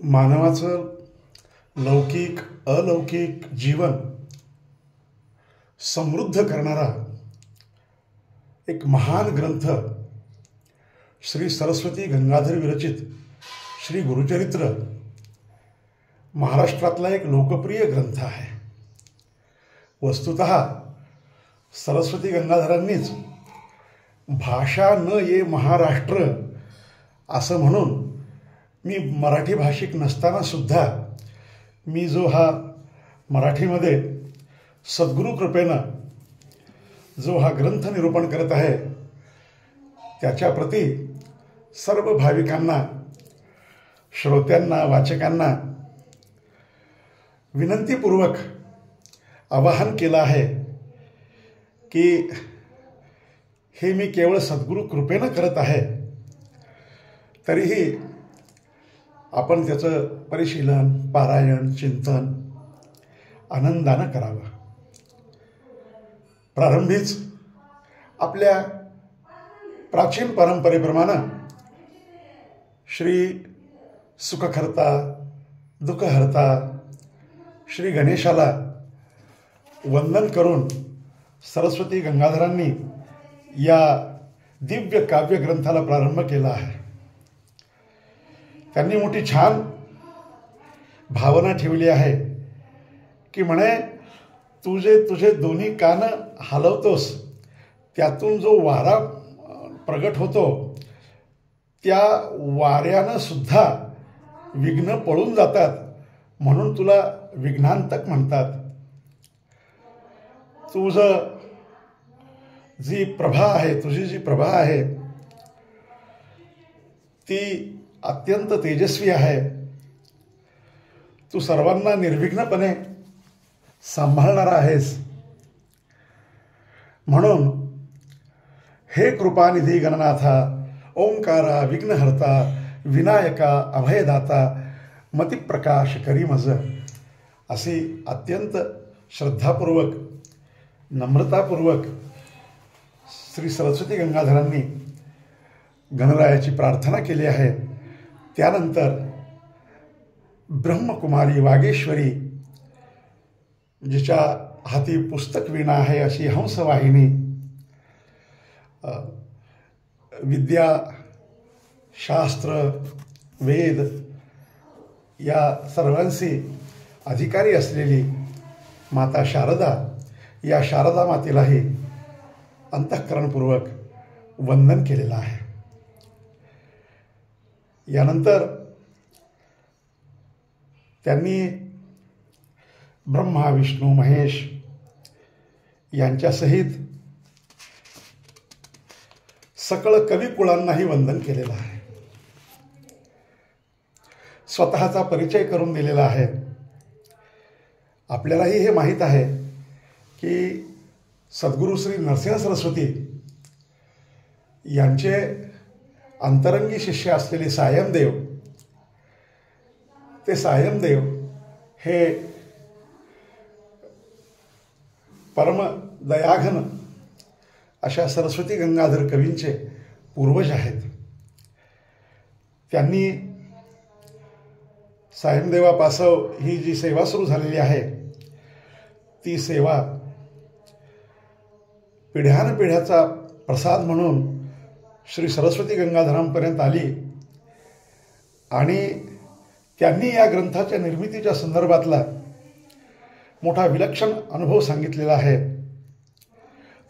मानवाचं लौकिक अलौकिक जीवन समृद्ध करणारा एक महान ग्रंथ श्री सरस्वती गंगाधर विरचित श्री गुरुचरित्र महाराष्ट्रातला एक लोकप्रिय ग्रंथ आहे. वस्तुतः सरस्वती गंगाधरांनीच भाषा न ये महाराष्ट्र असं म्हणून मी मराठी भाषिक नसताना सुद्धा मी जो हा मराठीमध्ये सद्गुरू कृपेनं जो हा ग्रंथ निरूपण करत आहे त्याच्याप्रती सर्व भाविकांना, श्रोत्यांना, वाचकांना विनंतीपूर्वक आवाहन केलं आहे की हे मी केवळ सद्गुरू कृपेनं करत आहे, तरीही आपण त्याचं परिशीलन, पारायण, चिंतन आनंदानं करावं. प्रारंभीच आपल्या प्राचीन परंपरेप्रमाणे श्री सुखकर्ता दुःखहर्ता श्री गणेशाला वंदन करून सरस्वती गंगाधरांनी या दिव्य काव्य ग्रंथाला प्रारंभ केला आहे. त्यांनी मोठी छान भावना ठेवली आहे की म्हणे तुझे दोन्ही कान हलवतोस त्यातून जो वारा प्रगट होतो त्या वाऱ्यानं सुद्धा विघ्न पळून जातात, म्हणून तुला विघ्नांतक म्हणतात. तुझी जी प्रभा आहे ती अत्यंत तेजस्वी आहे. तू सर्वांना निर्विघ्नपणे सांभाळणारा आहेस. म्हणून हे कृपानिधी गणनाथा, ओंकारा विघ्नहर्ता, विनायका अभयदाता, मतिप्रकाश करी मज, अशी अत्यंत श्रद्धापूर्वक नम्रतापूर्वक श्री सरस्वती गंगाधरांनी गणरायाची प्रार्थना केली आहे. त्यानंतर ब्रह्मकुमारी वागेश्वरी, जिच्या हाती पुस्तक वीणा आहे अशी हंसवाहिनी, विद्या, शास्त्र, वेद या सर्वांशी अधिकारी असलेली माता शारदा, या शारदा मातेलाही अंतःकरणपूर्वक वंदन केलेलं आहे. यानंतर त्यांनी ब्रह्मा, विष्णू, महेश यांच्यासहित सकळ कविकुळांनाही वंदन केलेलं आहे. स्वतःचा परिचय करून दिलेला आहे. आपल्यालाही हे माहीत आहे की सद्गुरू श्री नरसिंह सरस्वती यांचे अंतरंगी शिष्य असलेले सायमदेव, ते सायमदेव हे परम दयाघन अशा सरस्वती गंगाधर कवींचे पूर्वज आहेत. त्यांनी सायमदेवापासव ही जी सेवा सुरू झालेली आहे ती सेवा पिढ्यानपिढ्याचा प्रसाद म्हणून श्री सरस्वती गंगाधरांपर्यंत आली आणि त्यांनी या ग्रंथाच्या निर्मितीच्या संदर्भातला मोठा विलक्षण अनुभव सांगितलेला आहे.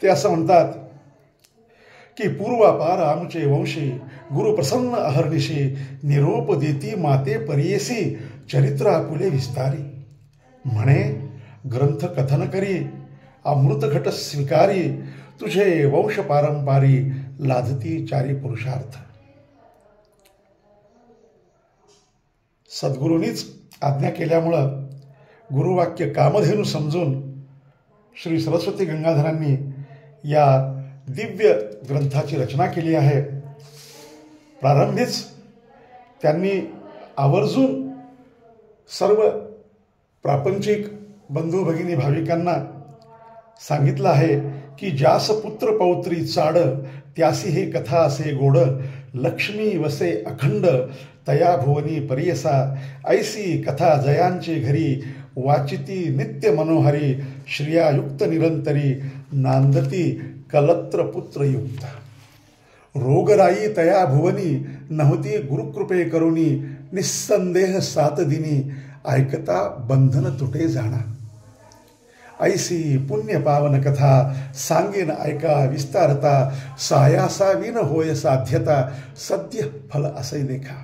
ते असं म्हणतात की पूर्वापार आमचे वंशी गुरुप्रसन्न अहर्निशी, निरोप देती माते परियेसी, चरित्र आपुले विस्तारी. म्हणे ग्रंथ कथन करी अमृत घट स्वीकारी, तुझे वंश पारंपारी लादती चारी पुरुषार्थ. सद्गुरूंनीच आज्ञा केल्यामुळं गुरुवाक्य कामधेनू समजून श्री सरस्वती गंगाधरांनी या दिव्य ग्रंथाची रचना केली आहे. प्रारंभीच त्यांनी आवर्जून सर्व प्रापंचिक बंधू भगिनी भाविकांना सांगितलं आहे की जास पुत्र पौत्री चाड, त्यासी हे कथा असे गोड, लक्ष्मी वसे अखंड तया भुवनी परियसा, ऐसी कथा जयांची घरी, वाचिती नित्य मनोहरी, श्रियायुक्त निरंतरी, नांदती कलत्र पुत्रयुक्त. रोगराई तया भुवनी, नव्हती गुरुकृपे करुणी, निस्संदेह सात दिनी, ऐकता बंधन तुटे जाणा. ऐसी पुण्य पावन कथा, सांगेन ऐका विस्तारता, सायासा विन होय साध्यता, सद्य फल असे देखा.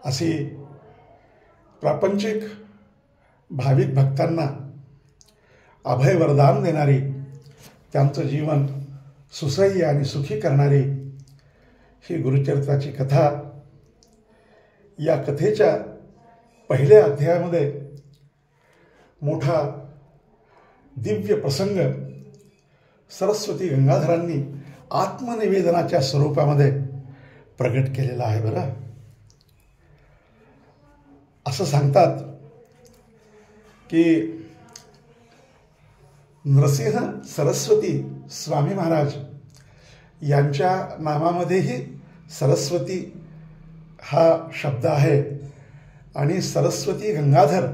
अशी प्रापंचिक भाविक भक्तांना अभय वरदान देणारी, त्यांचं जीवन सुसह्य आणि सुखी करणारी ही गुरुचरित्राची कथा. या कथेच्या पहिल्या अध्यायामध्ये मोठा दिव्य प्रसंग सरस्वती गंगाधरांनी आत्मनिवेदनाच्या स्वरूपामध्ये प्रगट केलेला आहे. बरं, असं सांगतात की नरसिंह सरस्वती स्वामी महाराज यांच्या नामामध्येही सरस्वती हा शब्द आहे आणि सरस्वती गंगाधर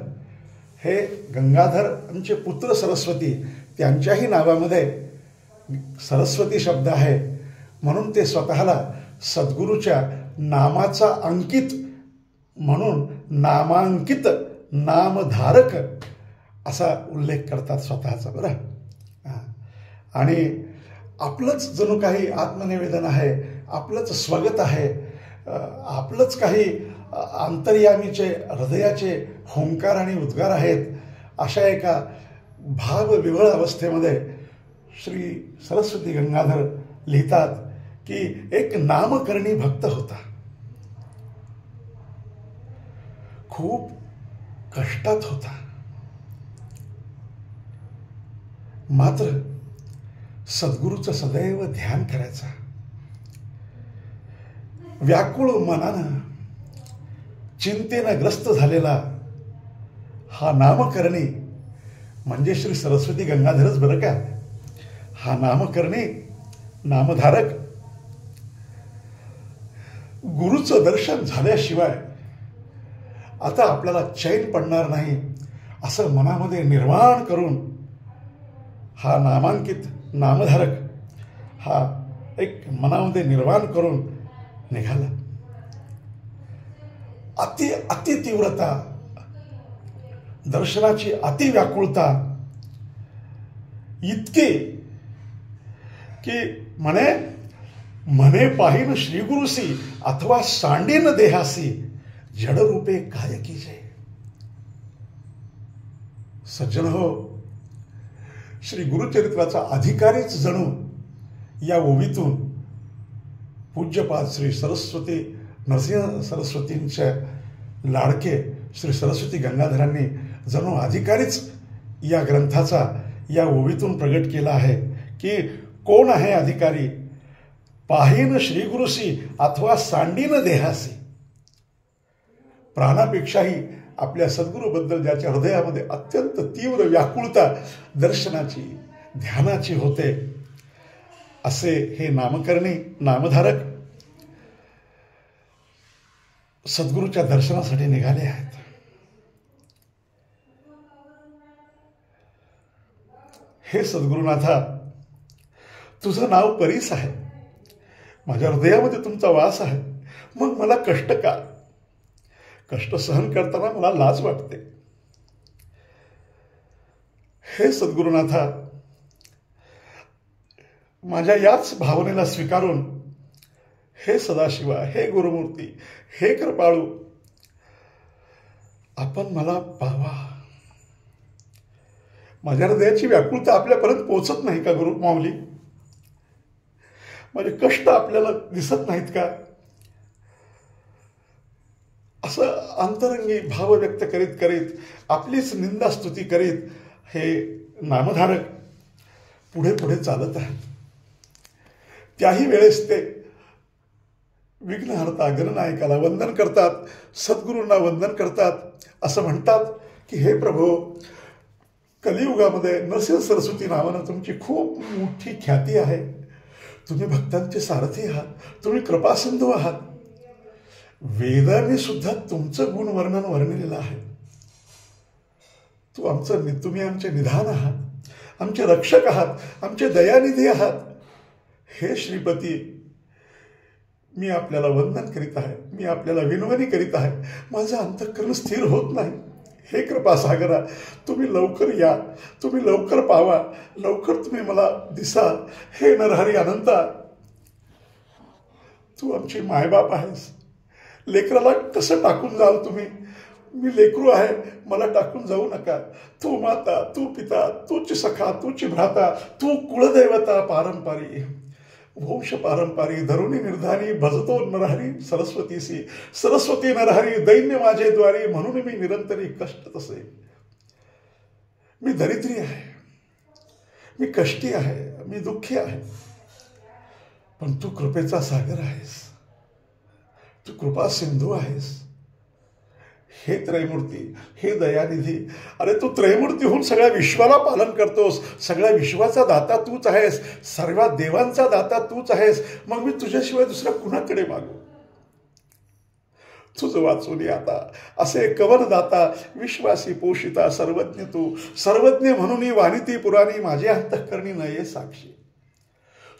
हे गंगाधरांचे पुत्र सरस्वती त्यांच्याही नावामध्ये सरस्वती शब्द आहे. म्हणून ते स्वतःला सद्गुरूच्या नामाचा अंकित म्हणून नामांकित नामधारक असा उल्लेख करतात स्वतःचा. बरं, आणि आपलंच जणू काही आत्मनिवेदन आहे, आपलंच स्वगत आहे, आपलंच काही अंतर्यामीचे हृदयाचे होंकार आणि उद्गार आहेत. अशा एका भावविव्हळ अवस्थेमध्ये श्री सरस्वती गंगाधर लिहितात की एक नामकरणी भक्त होता, खूप कष्टात होता, मात्र सद्गुरूचं सदैव ध्यान करायचा. व्याकुळ मनानं चिंतेनं ग्रस्त झालेला हा नामकरणी म्हणजे श्री सरस्वती गंगाधरच बरं का. हा नामकरणी नामधारक गुरुचं दर्शन झाल्याशिवाय आता आपल्याला चैन पडणार नाही असं मनामध्ये निर्माण करून हा नामांकित नामधारक हा एक मनामध्ये निर्माण करून निघाला. अति तीव्रता, दर्शनाची अति व्याकुळता इतकी की म्हणे पाहिन श्रीगुरुसी अथवा सांडीन देहासी, जडरूपे काय कीजे. सज्जन हो, श्री गुरुचरित्राचा अधिकारीच जणू या ओवीतून पूज्यपाद श्री सरस्वती नरसिंह सरस्वतींच्या लाडके श्री सरस्वती गंगाधरांनी जणू अधिकारीच या ग्रंथाचा या ओवीतून प्रगट केला आहे की कोण आहे अधिकारी. पाहीन श्रीगुरुसी अथवा सांडीन देहासी. प्राणापेक्षाही आपल्या सद्गुरूबद्दल ज्याच्या हृदयामध्ये अत्यंत तीव्र व्याकुळता दर्शनाची ध्यानाची होते, असे हे नामकरणी नामधारक सद्गुरूच्या दर्शनासाठी निघाले आहेत. हे सद्गुरुनाथा, तुझं नाव परीस आहे, माझ्या हृदयामध्ये तुमचा वास आहे, मग मला कष्ट का. कष्ट सहन करताना मला लाज वाटते. हे सद्गुरुनाथा, माझ्या याच भावनेला स्वीकारून हे सदाशिवा, हे गुरुमूर्ती, हे कृपाळू, आपण मला पावा. माझ्या हृदयाची व्याकुळता आपल्यापर्यंत पोहोचत नाही का गुरु माऊली. माझे कष्ट आपल्याला दिसत नाहीत का. असं अंतरंगी भाव व्यक्त करीत करीत आपलीच निंदा स्तुती करीत हे नामधारक पुढे पुढे चालत आहेत. त्याही वेळेस ते विघ्नहर्ता गणनायकाला वंदन करतात, सद्गुरूंना वंदन करतात. असं म्हणतात की हे प्रभो, कलियुगामध्ये नरसिंह सरस्वती नावानं तुमची खूप मोठी ख्याती आहे. तुम्ही भक्तांचे सारथी आहात, तुम्ही कृपासिंधू आहात. वेदाने सुद्धा तुमचं गुणवर्णन वर्णिलेलं आहे. तुम्ही आमचे निधान आहात, आमचे रक्षक आहात, आमचे दयानिधी आहात. हे श्रीपती, मी आपल्याला वंदन करीत आहे, मी आपल्याला विनवणी करीत आहे. माझं अंतःकरण स्थिर होत नाही. हे कृपासागरा, तुम्ही लवकर या, तुम्ही लवकर पावा, लवकर तुम्ही मला दिसा. हे नरहरी अनंता, तू आमची मायबाप आहेस. लेकराला कसं टाकून जाल तुम्ही? मी लेकरू आहे, मला टाकून जाऊ नका. तू माता, तू पिता, तूच सखा, तूच भ्राता, तू कुळदैवता पारंपारी, वंश पारंपारी, धरुणी निर्धारी, भजतो नरहरी सरस्वतीसी. सरस्वती नरहरी दैन्य माझे द्वारी, म्हणून मी निरंतरी कष्ट तसे. मी दरिद्री आहे, मी कष्टी आहे, मी दुःखी आहे, पण तू कृपेचा सागर आहेस, तू कृपा सिंधू आहेस. हे त्रैमूर्ती, हे दयानिधी, अरे तू त्रैमूर्ती होऊन सगळ्या विश्वाला पालन करतोस. सगळ्या विश्वाचा दाता तूच आहेस, सर्व देवांचा दाता तूच आहेस. मग मी तुझ्याशिवाय दुसऱ्या कुणाकडे मागू? तुझ वाचून आता असे कवन दाता, विश्वासी पोषिता, सर्वज्ञ तू. सर्वज्ञ म्हणून वानिती पुराणी, माझे अंतःकरणी नये साक्षी.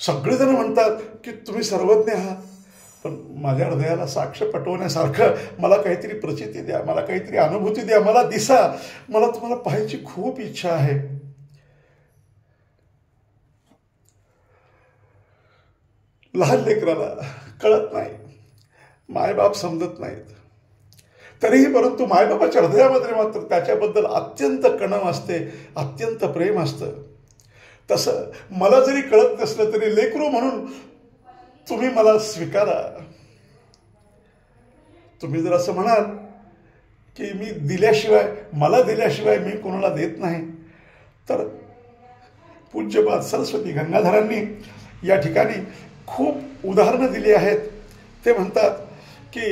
सगळेजण म्हणतात की तुम्ही सर्वज्ञ आहात, पण माझ्या हृदयाला साक्ष पटवण्यासारखं मला काहीतरी प्रचिती द्या, मला काहीतरी अनुभूती द्या, मला दिसा. मला तुम्हाला पाहायची खूप इच्छा आहे. लहान लेकराला कळत नाही, मायबाप समजत नाहीत, तरीही परंतु मायबापाच्या हृदयामध्ये मात्र त्याच्याबद्दल अत्यंत कणव असते, अत्यंत प्रेम असतं. तसं मला जरी कळत नसलं तरी लेकरू म्हणून तुम्ही मला स्वीकारा. तुम्ही जर असं म्हणाल की मला दिल्याशिवाय मी कोणाला देत नाही, तर पूज्यपाद सरस्वती गंगाधरांनी या ठिकाणी खूप उदाहरणं दिली आहेत. ते म्हणतात की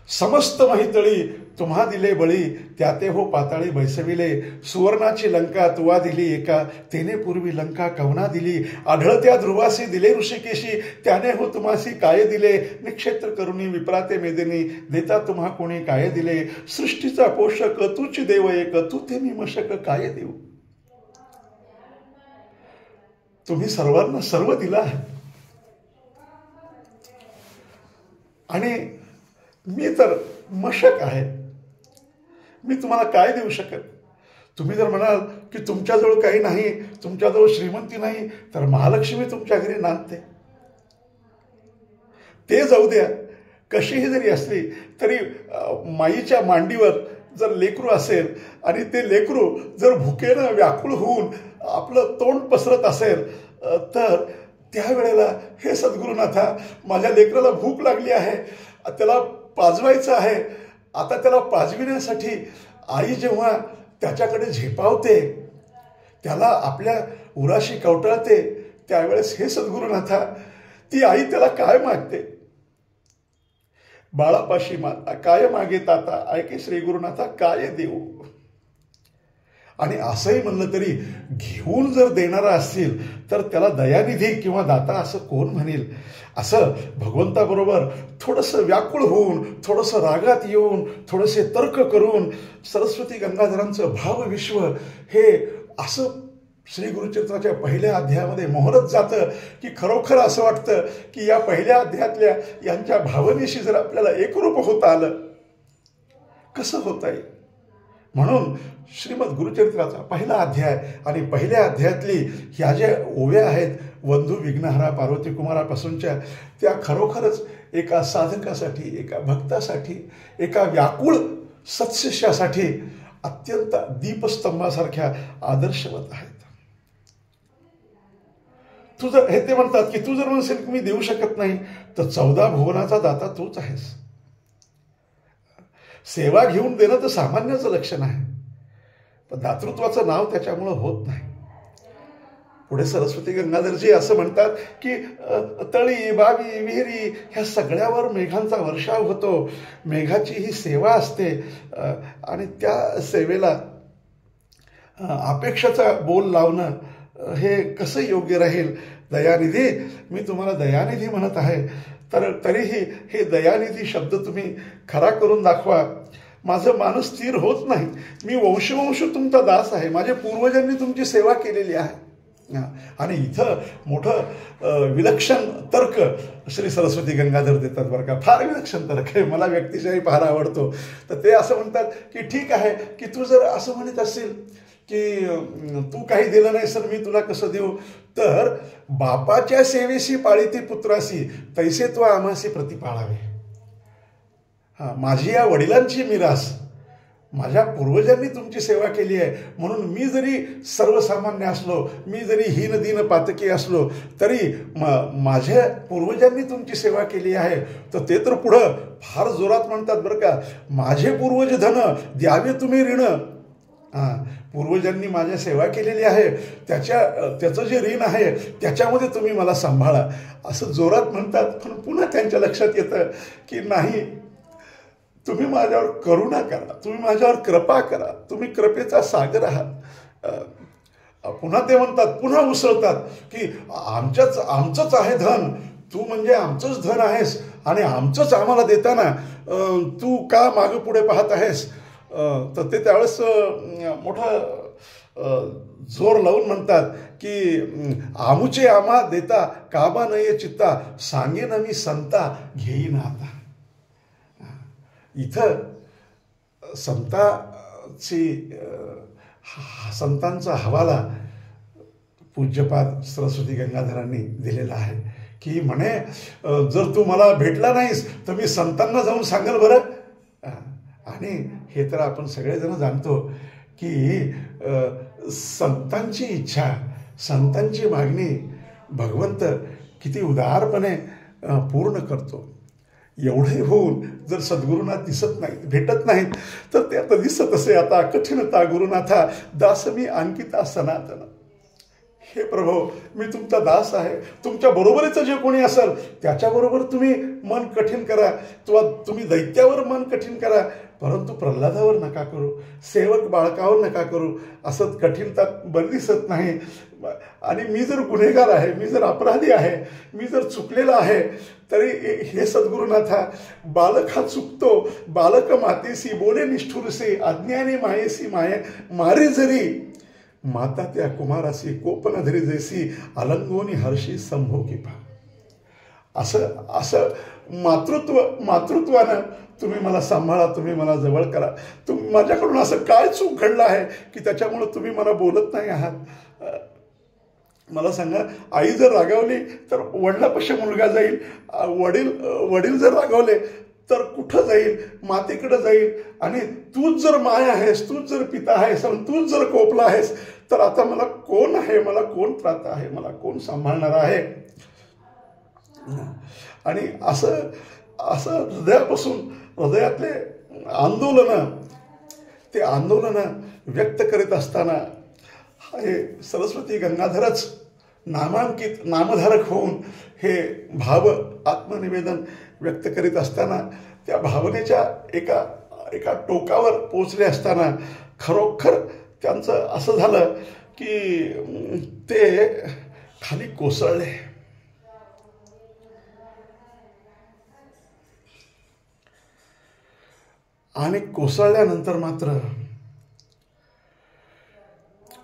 समस्त महितळी तुम्हा दिले बळी, त्याते हो पाताळी बैसविले. सुवर्णाची लंका तुवा दिली एका, तेने पूर्वी लंका कवना दिली. आढळत्या ध्रुवासी दिले ऋषिकेशी, त्याने हो तुम्हासी काय दिले. निक्षेत्र करुणी विप्राते मेदिनी, देता तुम्हा कोणी काय दिले. सृष्टीचा पोषक तूच देव एक, तू ते मी मशक काय देऊ. तुम्ही सर्वांना सर्व दिला आहे, आणि मी तर मशक आहे. मी तुम्हाला काय देऊ शकत? तुम्ही जर म्हणाल की तुमच्याजवळ काही नाही, तुमच्याजवळ श्रीमंती नाही, तर महालक्ष्मी तुमच्या घरी नांदते. ते जाऊ द्या, कशीही जरी असली तरी माईच्या मांडीवर जर लेकरू असेल आणि ते लेकरू जर भुकेनं व्याकुळ होऊन आपलं तोंड पसरत असेल, तर त्यावेळेला हे सद्गुरुनाथा, माझ्या लेकराला भूक लागली आहे, त्याला पाजवायचं आहे. आता त्याला पाजविण्यासाठी आई जेव्हा त्याच्याकडे झेपावते, त्याला आपल्या उराशी कवटाळते, त्यावेळेस हे सद्गुरुनाथा, ती आई त्याला काय मागते? बाळापाशी माता काय मागे ताता, ऐके श्री गुरुनाथा काय देऊ. आणि असंही म्हणलं तरी घेऊन जर देणारा असतील तर त्याला दयानिधी किंवा दाता असं कोण म्हणेल. असं भगवंताबरोबर थोडंसं व्याकुळ होऊन, थोडंसं रागात येऊन, थोडेसे तर्क करून सरस्वती गंगाधरांचं भावविश्व हे असं श्री गुरुचरित्राच्या पहिल्या अध्यायामध्ये मोहरत जातं की खरोखर असं वाटतं की या पहिल्या अध्यायातल्या यांच्या भावनेशी जर आपल्याला एकरूप होता आलं, कसं होता येईल. म्हणून श्रीमद गुरुचरित्राचा पहिला अध्याय आणि पहिल्या अध्यायातली ह्या ज्या ओव्या आहेत वंधू विघ्नहरा पार्वती कुमारापासूनच्या, त्या खरोखरच एका साधकासाठी, एका भक्तासाठी, एका व्याकुळ सत्शिष्यासाठी अत्यंत दीपस्तंभासारख्या आदर्शवत आहेत. ते म्हणतात की तू जर म्हणशील की मी देऊ शकत नाही, तर 14 भुवनाचा दाता तूच आहेस. सेवा घेऊन देणं तर सामान्याचं लक्षण आहे, पण दातृत्वाचं नाव त्याच्यामुळं होत नाही. पुढे सरस्वती गंगाधरजी असं म्हणतात की तळी, बावी, विहिरी ह्या सगळ्यावर मेघांचा वर्षाव होतो. मेघाची ही सेवा असते आणि त्या सेवेला अपेक्षाचा बोल लावणं हे कसं योग्य राहील? दयानिधी, मी तुम्हाला दयानिधी म्हणत आहे, तर तरीही हे दयानिधी शब्द तुम्ही खरा करून दाखवा. माझं मन स्थिर होत नाही. मी वंशवंश तुमचा दास आहे. माझ्या पूर्वजांनी तुमची सेवा केलेली आहे. आणि इथं मोठं विलक्षण तर्क श्री सरस्वती गंगाधर देतात बरं का. फार विलक्षण तर्क आहे. मला व्यक्तिशाही फार आवडतो. तर ते असं म्हणतात की ठीक आहे की तू जर असं म्हणत असेल की तू काही दिलं नाही सर, मी तुला कसं देऊ? तर बापाच्या सेवेशी पाळीती पुत्रासी तैसे तो आम्हासी प्रतिपाळावे. माझी या वडिलांची मिरास, माझ्या पूर्वजांनी तुमची सेवा केली आहे, म्हणून मी जरी सर्वसामान्य असलो, मी जरी हीन दीन पातकी असलो, तरी माझ्या पूर्वजांनी तुमची सेवा केली आहे. तर ते तर पुढं फार जोरात म्हणतात बरं का, माझे पूर्वज धन द्यावे तुम्ही ऋण. पूर्वजांनी माझ्या सेवा केलेली आहे, त्याचं जे ऋण आहे त्याच्यामध्ये तुम्ही मला सांभाळा, असं जोरात म्हणतात. पण पुन्हा त्यांच्या लक्षात येतं की नाही, तुम्ही माझ्यावर करुणा करा, तुम्ही माझ्यावर कृपा करा, तुम्ही कृपेचा सागर आहात. पुन्हा ते म्हणतात, पुन्हा उसळतात की आमचंच आहे धन, तू म्हणजे आमचंच धन आहेस आणि आमचंच आम्हाला देताना तू का मागं पुढे पाहत आहेस? तर ते त्यावेळेस मोठं जोर लावून म्हणतात की आमुचे आम्हा देता काबा नये चित्ता, सांगेन मी संता घेईन आता. इथं संतांचा हवाला पूज्यपाद सरस्वती गंगाधरांनी दिलेला आहे की म्हणे, जर तू मला भेटला नाहीस तर मी संतांना जाऊन सांगेल बरं. आणि हे तर आपण सगळेजण जाणतो की संतांची इच्छा, संतांची मागणी भगवंत किती उदारपणे पूर्ण करतो. एवढे होऊन जर सद्गुरूंना दिसत नाहीत, भेटत नाहीत, तर ते आता दिसत असे, आता कठीणता गुरुनाथा दास मी अंकिता सनातन. हे प्रभो, मी तुमचा दास आहे, तुमच्या बरोबरीचं जे कोणी असेल त्याच्याबरोबर तुम्ही मन कठीण करा, तुम्ही दैत्यावर मन कठीण करा, परंतु प्रल्हादावर नका करू, सेवक बाळकावर नका करू. असं कठीणता बरी दिसत नाही. आणि मी जर गुन्हेगार आहे, मी जर अपराधी आहे, मी जर चुकलेला आहे, तरी हे सद्गुरुनाथा, बालक हा चुकतो, बालक मातेसी बोले निष्ठुरसे, अज्ञानी मायेसी मारे जरी, माता त्या कुमारासी कोपन धरी जैसी, अलंगोनी हर्षी संभो किपा. असं मातृत्वानं तुम्ही मला सांभाळा, तुम्ही मला जवळ करा. माझ्याकडून असं काय चूक घडलं आहे की त्याच्यामुळे तुम्ही मला बोलत नाही आहात? मला सांगा, आई जर रागावली तर वडिलापाशी मुलगा जाईल, वडील जर रागावले तर कुठं जाईल? मातेकडे जाईल. आणि तूच जर माय आहेस, तूच जर पिता आहेस आणि तूच जर कोपला आहेस, तर आता मला कोण आहे, मला कोण त्राता आहे, मला कोण सांभाळणार आहे? आणि असं हृदयापासून, हृदयातले आंदोलनं व्यक्त करीत असताना हे सरस्वती गंगाधरच नामधारक होऊन हे भाव आत्मनिवेदन व्यक्त करीत असताना, त्या भावनेच्या एका टोकावर पोचले असताना खरोखर त्यांचं असं झालं की ते खाली कोसळले. आणि कोसळल्यानंतर मात्र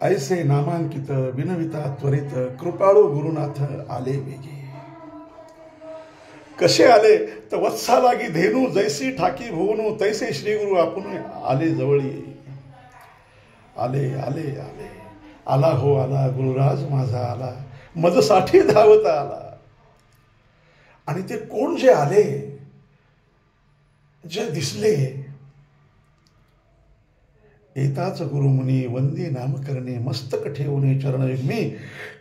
ऐसे नामांकित विनविता त्वरित कृपाळू गुरुनाथ आले वेगे. कसे आले तर वत्सा लागी धेनू जैसी ठाकी भुवनू, तैसे श्री गुरु आपण आले जवळी. आले आले आले आला हो आला, गुरुराज माझा आला, मजसाठी धावता आला. आणि ते कोण जे आले, जे दिसले, येताच गुरुमुनी वंदी नामकरणे, मस्तक ठेवणे चरणयुग्मी,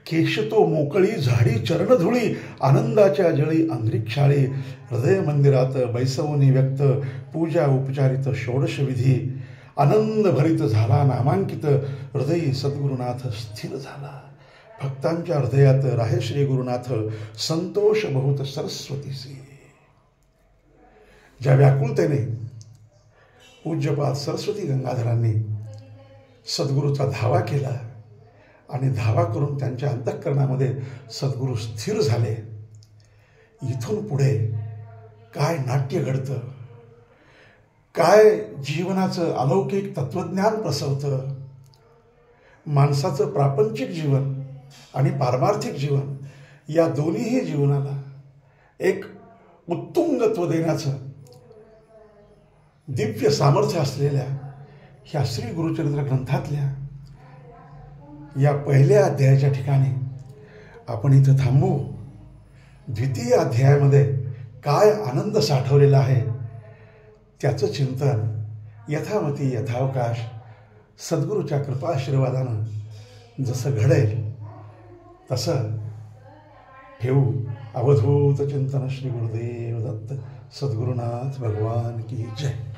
केशतो मोकळी झाडी चरणधुळी, आनंदाच्या जळी अंतरिक्षाळे, हृदय मंदिरात बैसवनी व्यक्त, पूजा उपचारित षोडश विधी, आनंद भरित झाला नामांकित, हृदयी सद्गुरुनाथ स्थिर झाला. भक्तांच्या हृदयात राहे श्री गुरुनाथ, संतोष बहुत सरस्वतीसी. ज्या व्याकुळतेने पूज्यपाद सरस्वती गंगाधरांनी सद्गुरूचा धावा केला आणि धावा करून त्यांच्या अंतःकरणामध्ये सद्गुरू स्थिर झाले. इथून पुढे काय नाट्य घडतं, काय जीवनाचं अलौकिक तत्वज्ञान प्रसवतं. माणसाचं प्रापंचिक जीवन आणि पारमार्थिक जीवन या दोन्हीही जीवनाला एक उत्तुंगत्व देण्याचं दिव्य सामर्थ्य असलेल्या ह्या श्री गुरुचरित्र ग्रंथातल्या या पहिल्या अध्यायाच्या ठिकाणी आपण इथं थांबू. द्वितीय अध्यायामध्ये काय आनंद साठवलेला आहे त्याचं चिंतन यथामती यथावकाश सद्गुरूच्या कृपाशीर्वादानं जसं घडेल तसं ठेवू. अवधूत चिंतन श्री गुरुदेव दत्त. सद्गुरुनाथ भगवान की जय.